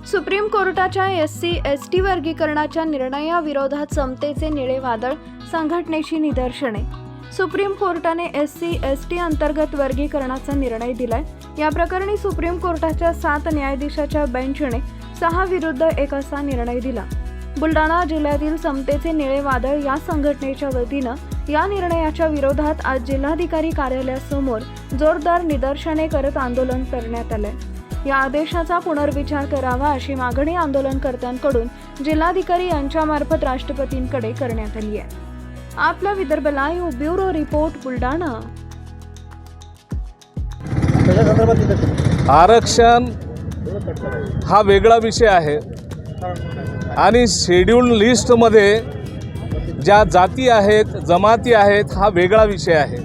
Supreme कोर्टाच्या SC/ST वर्गीकरणाच्या निर्णयाविरोधात समतेचे निळे वादळ संघटनेची निदर्शने। सुप्रीम कोर्टाने SC/ST अंतर्गत वर्गीकरणाचा निर्णय दिलाय। या प्रकरणी सुप्रीम कोर्टाच्या 7 न्यायाधीशाच्या बेंचने 6 विरुद्ध 1 असा निर्णय दिला। बुलढाणा जिल्ह्यातील समतेचे निळे वादळ या संघटनेच्या वतीनं या निर्णयाच्या विरोधात आज जिल्हाधिकारी कार्यालयासमोर जोरदार निदर्शने करत आंदोलन करण्यात आले। या आदेशाचा पुनर्विचार करावा अशी मागणी आंदोलनकर्त्यांकडून जिल्हाधिकारी यांच्यामार्फत राष्ट्रपतींकडे करण्यात आली आहे। आपला Vidarbha live bureau report Buldhana. आरक्षण हा वेगळा विषय आहे आणि शेड्यूल्ड लिस्टमध्ये ज्या जाती आहेत, जमाती आहेत, हा वेगळा विषय आहे।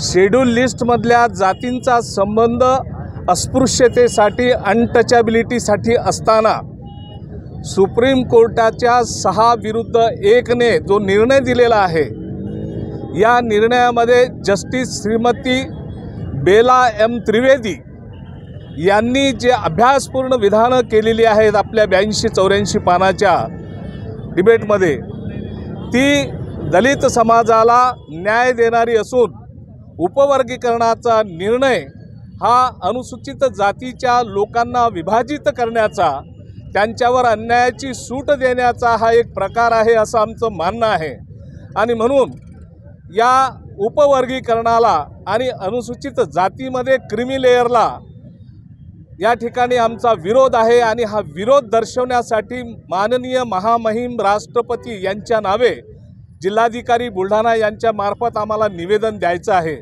शेड्यूल्ड लिस्टमधल्या जातींचा संबंध अस्पृश्यतेसाठी, अनटचॅबिलिटीसाठी असताना सुप्रीम कोर्टाच्या 6 विरुद्ध 1 ने जो निर्णय दिलेला आहे, या निर्णयामध्ये जस्टिस श्रीमती बेला M. त्रिवेदी यांनी जे अभ्यासपूर्ण विधानं केलेली आहेत आपल्या 82-84 पानाच्या डिबेटमध्ये, ती दलित समाजाला न्याय देणारी असून उपवर्गीकरणाचा निर्णय हा अनुसूचित जातीच्या लोकांना विभाजित करण्याचा, त्यांच्यावर अन्यायाची सूट देण्याचा हा एक प्रकार आहे असं आमचं म्हणणं आहे। आणि म्हणून या उपवर्गीकरणाला आणि अनुसूचित जातीमध्ये क्रिमी लेयरला या ठिकाणी आमचा विरोध आहे। आणि हा विरोध दर्शवण्यासाठी माननीय महामहिम राष्ट्रपती यांच्या नावे जिल्हाधिकारी बुलढाणा यांच्या मार्फत आम्हाला निवेदन द्यायचं आहे।